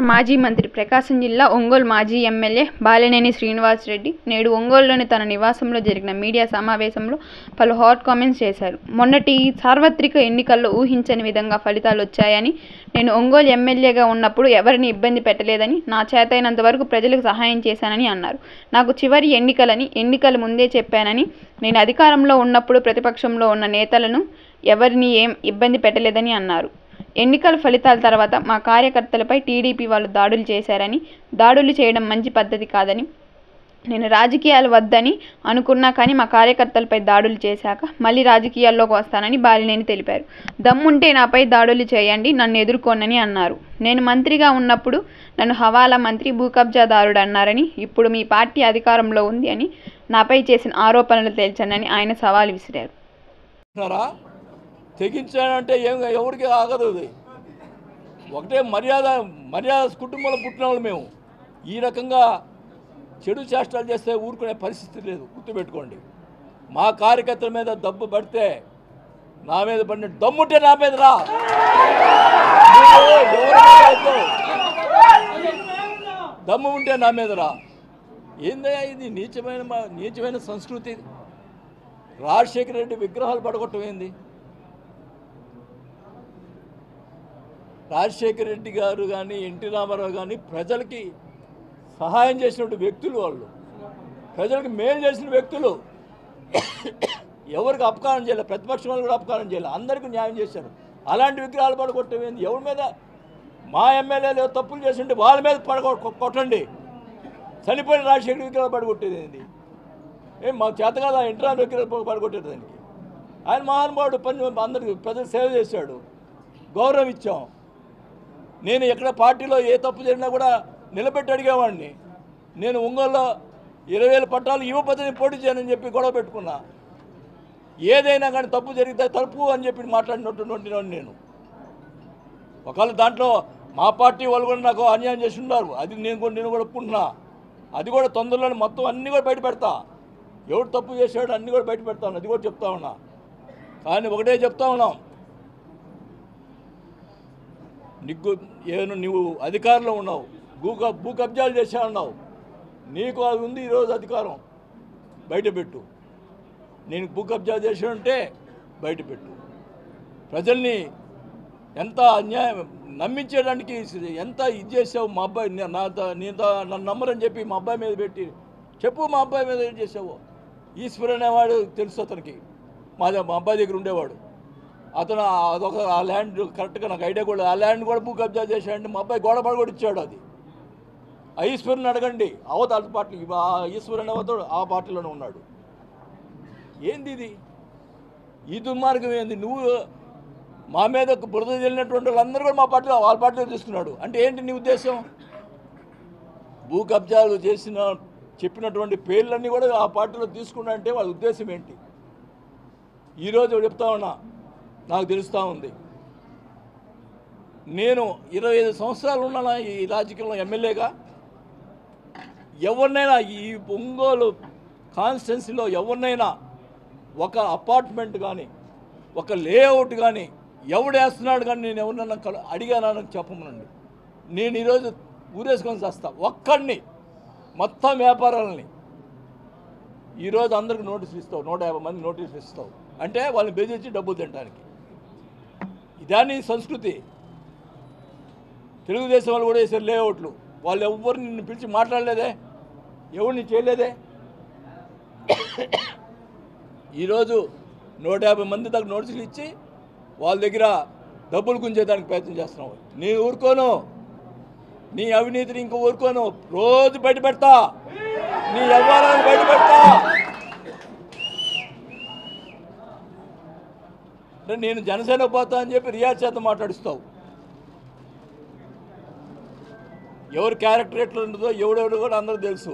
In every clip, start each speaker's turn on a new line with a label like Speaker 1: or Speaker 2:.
Speaker 1: మాజీ మంత్రి ప్రకాశం జిల్లా ఒంగోలు మాజీ ఎమ్మెల్యే బాలినేని శ్రీనివాసరెడ్డి నేడు ఒంగోలులోని తన నివాసంలో జరిగిన మీడియా సమావేశంలో పలు హాట్ కామెంట్స్ చేశారు. మొన్నటి సార్వత్రిక ఎన్నికల్లో ఊహించని విధంగా ఫలితాలు వచ్చాయని, నేను ఒంగోలు ఎమ్మెల్యేగా ఉన్నప్పుడు ఎవరిని ఇబ్బంది పెట్టలేదని, నా చేతైనంత వరకు ప్రజలకు సహాయం చేశానని అన్నారు. నాకు చివరి ఎన్నికలని ఎన్నికల ముందే చెప్పానని, నేను అధికారంలో ఉన్నప్పుడు ప్రతిపక్షంలో ఉన్న నేతలను ఎవరిని ఏం ఇబ్బంది పెట్టలేదని అన్నారు. ఎన్నికల ఫలితాల తర్వాత మా కార్యకర్తలపై టీడీపీ వాళ్ళు దాడులు చేశారని, దాడులు చేయడం మంచి పద్ధతి కాదని, నేను రాజకీయాలు వద్దని అనుకున్నా కానీ మా కార్యకర్తలపై దాడులు చేశాక మళ్ళీ రాజకీయాల్లోకి వస్తానని బాలినేని తెలిపారు. దమ్ముంటే నాపై దాడులు చేయండి, నన్ను ఎదుర్కోనని అన్నారు. నేను మంత్రిగా ఉన్నప్పుడు నన్ను హవాలా మంత్రి, భూ కబ్జాదారుడు అన్నారని, ఇప్పుడు మీ పార్టీ అధికారంలో ఉంది అని నాపై చేసిన ఆరోపణలు తేల్చండి ఆయన సవాల్ విసిరారు.
Speaker 2: తెగించానంటే ఎవరికి ఆగదు. ఒకటే మర్యాద కుటుంబంలో పుట్టిన వాళ్ళు మేము. ఈ రకంగా చెడు చేష్టాలు చేస్తే ఊరుకునే పరిస్థితి లేదు, గుర్తుపెట్టుకోండి. మా కార్యకర్తల మీద దెబ్బ పడితే నా మీద పడిన దమ్ముంటే నా మీద రా, దమ్ము ఉంటే నా మీద రా. ఏందయ్యా ఇది నీచమైన సంస్కృతి. రాజశేఖర రెడ్డి విగ్రహాలు పడగొట్టడం ఏంది? రాజశేఖర రెడ్డి గారు కానీ ఎన్టీ రామారావు కానీ ప్రజలకి సహాయం చేసినటువంటి వ్యక్తులు, వాళ్ళు ప్రజలకు మేలు చేసిన వ్యక్తులు. ఎవరికి అపకారం చేయలేదు, ప్రతిపక్షం వాళ్ళు కూడా అపకారం చేయలేదు, అందరికీ న్యాయం చేశారు. అలాంటి విగ్రహాలు పడగొట్టేది ఎవరి మీద? మా ఎమ్మెల్యేలు తప్పులు చేసింటే వాళ్ళ మీద కొట్టండి. చనిపోయిన రాజశేఖర విగ్రహాలు పడగొట్టేది ఏంది? మాకు చేత కాదు ఎన్టీ రామారావు విగ్రహాలు పడగొట్టేది దానికి. ఆయన మహానుభావుడు, అందరికి ప్రజలు సేవ చేశాడు, గౌరవం ఇచ్చాం. నేను ఎక్కడ పార్టీలో ఏ తప్పు జరిగినా కూడా నిలబెట్టి అడిగేవాడిని. నేను ఒంగోలులో 20,000 పట్టాలు యువపతిని పోటీ చేయనని చెప్పి గొడవ పెట్టుకున్నా. ఏదైనా కానీ తప్పు జరిగితే తప్పు అని చెప్పి మాట్లాడినటువంటి నేను. ఒకవేళ దాంట్లో మా పార్టీ వాళ్ళు కూడా నాకు అన్యాయం చేసి ఉన్నారు, అది నేను కూడా ఒప్పుకుంటున్నా. అది కూడా తొందరలోనే మొత్తం అన్నీ కూడా బయట పెడతా. ఎవడు తప్పు చేశాడు అన్నీ కూడా బయట పెడతాను, అది కూడా చెప్తా ఉన్నా. కానీ ఒకటే చెప్తా ఉన్నాం, నువ్వు అధికారంలో ఉన్నావు, భూ కబ్జాలు చేశావు, నీకు అది ఉంది ఈరోజు అధికారం, బయటపెట్టు. నేను భూ కబ్జా చేశానంటే బయటపెట్టు. ప్రజల్ని ఎంత అన్యాయం నమ్మించడానికి ఎంత ఇది చేసావు. మా అబ్బాయి నన్ను నమ్మరని చెప్పి మా అబ్బాయి మీద పెట్టి చెప్పు, మా అబ్బాయి మీద ఏం చేసావు. ఈశ్వర్ అనేవాడు తెలుసు అతనికి, మా అబ్బాయి దగ్గర ఉండేవాడు. అతను అదొక ఆ ల్యాండ్ కరెక్ట్గా నాకు ఐడియా కూడా, ఆ ల్యాండ్ కూడా భూ కబ్జా చేశాడంటే మా అబ్బాయి గోడ కూడా ఇచ్చాడు. అది ఆ ఈశ్వరుని అడగండి, అవతల పార్టీ ఈశ్వరు అనేవాడు ఆ పార్టీలోనే ఉన్నాడు. ఏంది ఇది? ఈ దుర్మార్గం ఏంది? నువ్వు మా మీద బురద చెల్లినటువంటి వాళ్ళందరూ కూడా మా పార్టీలో వాళ్ళ పార్టీలో తీసుకున్నాడు అంటే ఏంటి నీ ఉద్దేశం? భూ కబ్జాలు చెప్పినటువంటి పేర్లన్నీ కూడా ఆ పార్టీలో తీసుకున్నా అంటే వాళ్ళ ఉద్దేశం ఏంటి? ఈరోజు చెప్తా ఉన్నా, నాకు తెలుస్తూ ఉంది. నేను 25 సంవత్సరాలు ఉన్నాను ఈ రాజకీయంలో ఎమ్మెల్యేగా. ఎవరినైనా ఈ ఒంగోలు కాన్స్టిట్యున్సీలో ఎవరినైనా ఒక అపార్ట్మెంట్ కానీ ఒక లేఅవుట్ కానీ ఎవడేస్తున్నాడు కానీ నేను ఎవరినైనా అడిగానని చెప్పమనండి. నేను ఈరోజు ఊరేసుకొని చేస్తా ఒక్కడిని, మొత్తం వ్యాపారాలని. ఈరోజు అందరికి నోటీసులు ఇస్తావు, 150 మంది నోటీసులు ఇస్తావు అంటే వాళ్ళని బెదిరించి డబ్బులు తినడానికి. ఇదాని సంస్కృతి. తెలుగుదేశం వాళ్ళు కూడా వేసారు లేఅవుట్లు, వాళ్ళు ఎవరు నిన్ను పిలిచి మాట్లాడలేదే, ఎవరిని చేయలేదే. ఈరోజు 150 మంది దాకా నోటీసులు ఇచ్చి వాళ్ళ దగ్గర డబ్బులు గుంజేదానికి ప్రయత్నం చేస్తున్నావు. నేను ఊరుకోను, నీ అవినీతిని ఇంకో ఊరుకోను. రోజు బయట పెడతా, నీ వ్యవహారాన్ని బయట పెడతా. నేను జనసేన పోతా అని చెప్పి రియాజ్ చేత మాట్లాడిస్తావు. ఎవరు క్యారెక్టర్ ఎట్లా ఉంటుందో ఎవడెవడు కూడా అందరూ తెలుసు.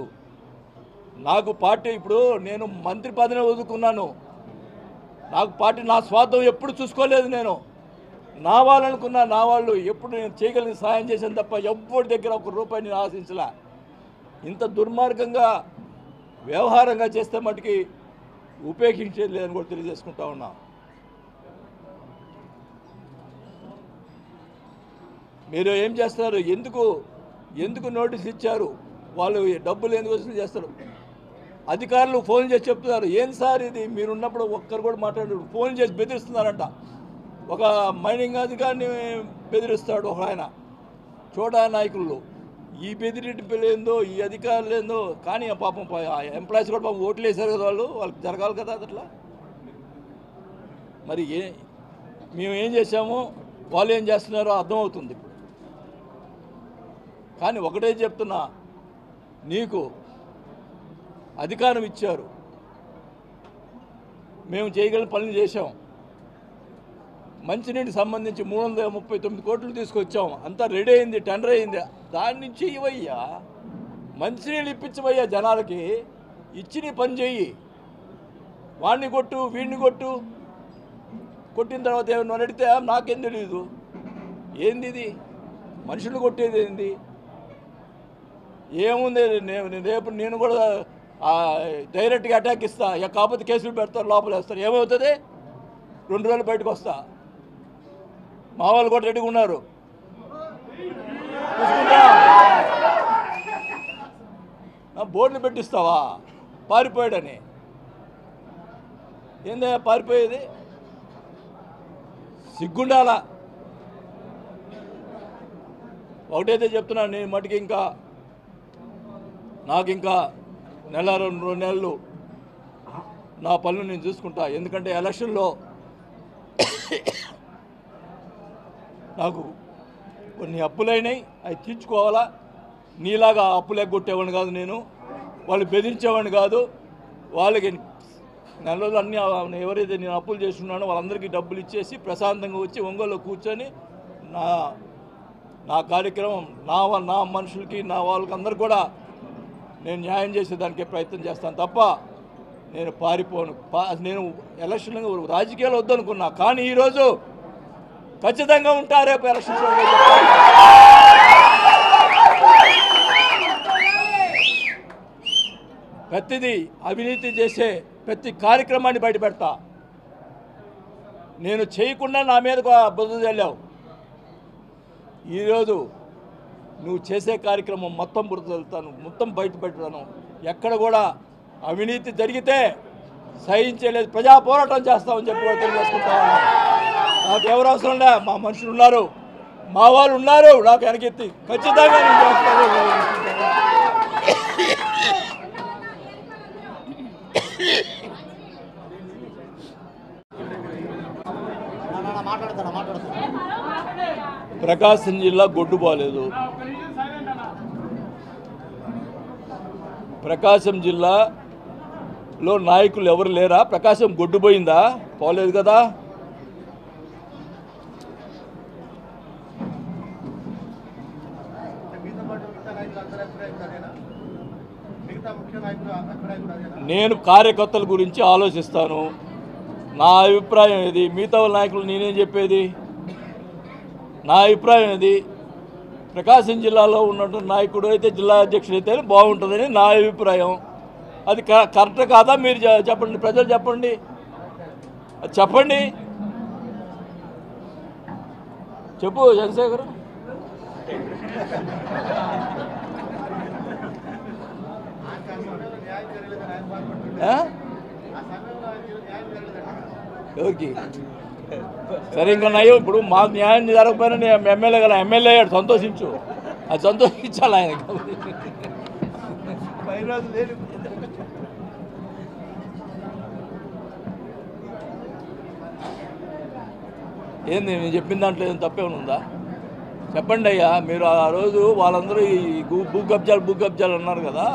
Speaker 2: నాకు పార్టీ, ఇప్పుడు నేను మంత్రి పదవిని వదులుకున్నాను. నాకు పార్టీ నా స్వార్థం ఎప్పుడు చూసుకోలేదు. నేను నా వాళ్ళనుకున్నా, నా వాళ్ళు ఎప్పుడు నేను చేయగలిగిన సహాయం చేశాను తప్ప ఎవరి దగ్గర ₹1 నేను ఆశించలే. ఇంత దుర్మార్గంగా వ్యవహారంగా చేస్తే మటుకి ఉపేక్షించేది లేదని కూడా తెలియజేసుకుంటా ఉన్నా. మీరు ఏం చేస్తారు? ఎందుకు నోటీస్ ఇచ్చారు? వాళ్ళు డబ్బులు ఎందుకు వసూలు చేస్తారు? అధికారులు ఫోన్ చేసి చెప్తున్నారు, ఏం సార్ ఇది, మీరున్నప్పుడు ఒక్కరు కూడా మాట్లాడారు, ఫోన్ చేసి బెదిరిస్తున్నారంట. ఒక మైనింగ్ అధికారిని బెదిరిస్తాడు ఒక ఆయన, చోటా నాయకులు. ఈ బెదిరింపులు ఏందో, ఈ అధికారులు ఏందో. కానీ పాపం ఎంప్లాయీస్ కూడా పాపం ఓట్లు వేశారు కదా, వాళ్ళకి జరగాలి కదా అట్లా. మరి మేము ఏం చేసామో వాళ్ళు ఏం చేస్తున్నారో అర్థమవుతుంది ఇప్పుడు. కానీ ఒకటే చెప్తున్నా, నీకు అధికారం ఇచ్చారు, మేము చేయగలిగిన పనులు చేశాం. మంచినీటికి సంబంధించి 339 కోట్లు తీసుకొచ్చాం, అంతా రెడీ అయింది, టెండర్ అయింది. దాని నుంచి ఇవయ్యా మంచినీళ్ళు ఇప్పించవయ్యా జనాలకి, ఇచ్చి నీ పని చెయ్యి. వాడిని కొట్టు, వీడిని కొట్టిన తర్వాత ఏమన్నా అడిగితే నాకేం తెలియదు. ఏంది ఇది? మనుషులు కొట్టేది ఏంది? ఏముంది? రేపు నేను కూడా డైరెక్ట్గా అటాక్ ఇస్తా, కాకపోతే కేసులు పెడతారు, లోపల వేస్తారు. ఏమవుతుంది? 2 రోజులు బయటకు వస్తా. మా వాళ్ళు కూడా రెడీగా ఉన్నారు. బోర్డులు పెట్టిస్తావా పారిపోయాడని? ఏందా పారిపోయేది? సిగ్గుండాలా? ఒకటైతే చెప్తున్నా, నేను మటుకి నాకు ఇంకా 1-2 నెలలు నా పనులు నేను చూసుకుంటా. ఎందుకంటే ఎలక్షన్లో నాకు కొన్ని అప్పులైనాయి, అవి తీర్చుకోవాలా. నీలాగా అప్పులు ఎగ్గొట్టేవాడిని కాదు నేను, వాళ్ళు బెదిరించేవాడిని కాదు. వాళ్ళకి నెల రోజులు అన్నీ ఎవరైతే నేను అప్పులు చేస్తున్నానో వాళ్ళందరికీ డబ్బులు ఇచ్చేసి ప్రశాంతంగా వచ్చి ఒంగోలులో కూర్చొని నా కార్యక్రమం, నా మనుషులకి, నా వాళ్ళకి అందరు కూడా నేను న్యాయం చేసేదానికే ప్రయత్నం చేస్తాను తప్ప నేను పారిపోను. నేను ఎలక్షన్ రాజకీయాలు వద్దనుకున్నా, కానీ ఈరోజు ఖచ్చితంగా ఉంటా. రేపు ఎలక్షన్స్లో ప్రతిదీ అవినీతి చేసే ప్రతి కార్యక్రమాన్ని బయటపెడతా. నేను చేయకుండా నా మీద బుద్ధ చల్లావు. ఈరోజు నువ్వు చేసే కార్యక్రమం మొత్తం బురద చల్లుతాను, మొత్తం బయట పెడతాను. ఎక్కడ కూడా అవినీతి జరిగితే సహించలేదు, ప్రజా పోరాటం చేస్తామని చెప్పి కూడా తెలియజేసుకుంటాను. నాకు ఎవరు అవసరం లే, మా మనుషులు ఉన్నారు, మా వాళ్ళు ఉన్నారు, నాకు వెనకెత్తి ఖచ్చితంగా నేను చేస్తాను. ప్రకాశం జిల్లా గొడ్డు బాలేదు. ప్రకాశం జిల్లాలో నాయకులు ఎవరు లేరా? ప్రకాశం గొడ్డు పోయిందా? పోలేదు కదా. నేను కార్యకర్తల గురించి ఆలోచిస్తాను. నా అభిప్రాయం ఇది. మిగతా నాయకులు నేనేం చెప్పేది? నా అభిప్రాయం ఇది. ప్రకాశం జిల్లాలో ఉన్నటువంటి నాయకుడు అయితే, జిల్లా అధ్యక్షుడు అయితే బాగుంటుందని నా అభిప్రాయం. అది కరెక్ట్ కాదా? మీరు చెప్పండి, ప్రజలు చెప్పండి, అది చెప్పండి. చెప్పు చంద్రశేఖర్. ఎవరికి? సరే, ఇంకా నయ్యో, ఇప్పుడు మాకు న్యాయం జరగకపోయినా నేను ఎమ్మెల్యే కదా, ఎమ్మెల్యే అయ్యాడు, సంతోషించు. అది సంతోషించాలి ఆయన. ఏంది నేను చెప్పిన దాంట్లో ఏం తప్పేమైనా ఉందా? చెప్పండి అయ్యా. మీరు ఆ రోజు వాళ్ళందరూ ఈ భూ కబ్జాలు అన్నారు కదా,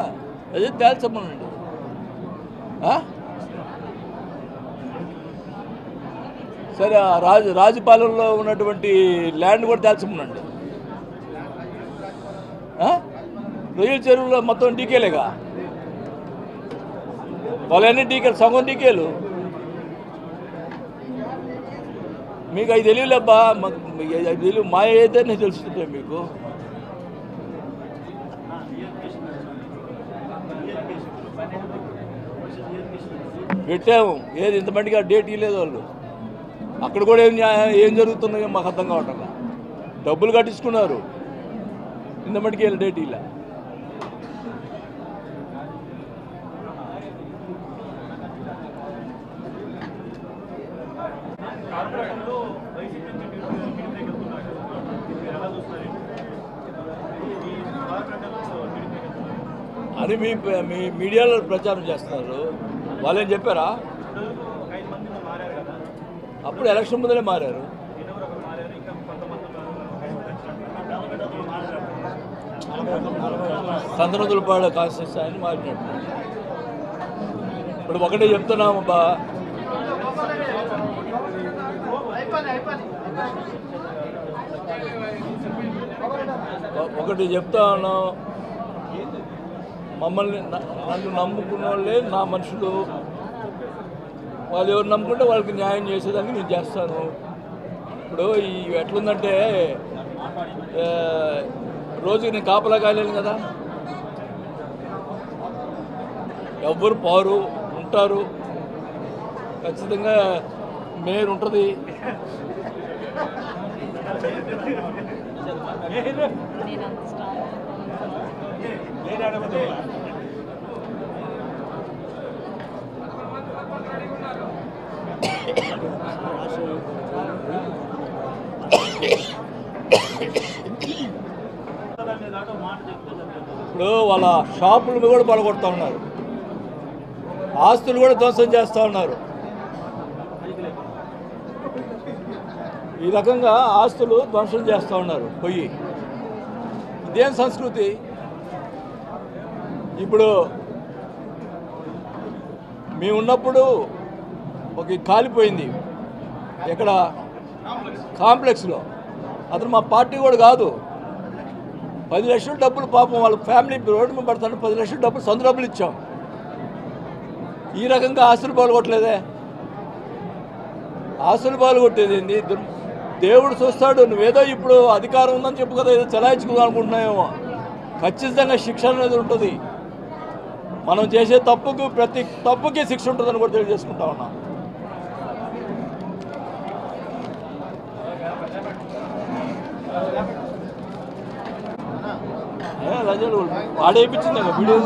Speaker 2: అదే తేల్చమనండి. సరే, రాజుపాలెంలో ఉన్నటువంటి ల్యాండ్ కూడా తేల్చమనండి. రొయ్యల చెరువులో మొత్తం డీకేలేగా, వాళ్ళన్నీ డీకేలు, సగం డీకేలు. మీకు అవి తెలియలేబ్బా, అవి తెలియదు. మా అయితే నేను తెలుస్తుంటాయి మీకు. పెట్టాము, ఏది ఇంతమందిగా డేట్ ఇవ్వలేదు వాళ్ళు. అక్కడ కూడా ఏం జరుగుతున్నాయో మాకు అర్థం కావట్లేదు. డబ్బులు కట్టించుకున్నారు, ఇంత మటుకు వెళ్ళి డేట్ ఇలా. అని మీ మీడియాలో ప్రచారం చేస్తున్నారు. వాళ్ళేం చెప్పారా? అప్పుడు ఎలక్షన్ ముందరే మారారు. సంతనదులపాడు కాన్స్టిట్యూన్సీ అని మారినట్టు. ఇప్పుడు ఒకటే చెప్తున్నాము బా, ఒకటి చెప్తా ఉన్నాం, మమ్మల్ని నన్ను నమ్ముకున్న వాళ్ళే నా మనుషులు, వాళ్ళు ఎవరు నమ్ముకుంటే వాళ్ళకి న్యాయం చేసేదానికి నేను చేస్తాను. ఇప్పుడు ఈ ఎట్లుందంటే రోజుకి నేను కాపలా కాలేను కదా, ఎవ్వరు పారు ఉంటారు, ఖచ్చితంగా మేయర్ ఉంటుంది. ఇప్పుడు వాళ్ళ షాపులు కూడా పడగొడతా ఉన్నారు, ఆస్తులు కూడా ధ్వంసం చేస్తూ ఉన్నారు. ఈ రకంగా ఆస్తులు ధ్వంసం చేస్తూ ఉన్నారు పోయి. ఇదేం సంస్కృతి? ఇప్పుడు మేమున్నప్పుడు ఒక కాలిపోయింది ఎక్కడ కాంప్లెక్స్లో, అతను మా పార్టీ కూడా కాదు. 10 లక్షల డబ్బులు పాపం వాళ్ళ ఫ్యామిలీ రోడ్డు మీద పడతాను, 10 లక్షల డబ్బులు సొంత డబ్బులు ఇచ్చాం. ఈ రకంగా ఆస్తులు పాల్గొట్టలేదే. ఆస్తులు పాల్గొట్టేది ఏంది? దేవుడు చూస్తాడు. నువ్వేదో ఇప్పుడు అధికారం ఉందని చెప్పు కదా, ఏదో చలాయించుకుందాం అనుకుంటున్నాయేమో. ఖచ్చితంగా శిక్ష అనేది ఉంటుంది. మనం చేసే తప్పుకు ప్రతి తప్పుకి శిక్ష ఉంటుందని కూడా తెలియజేసుకుంటా ఉన్నా. వాడేపించింది వీడియో.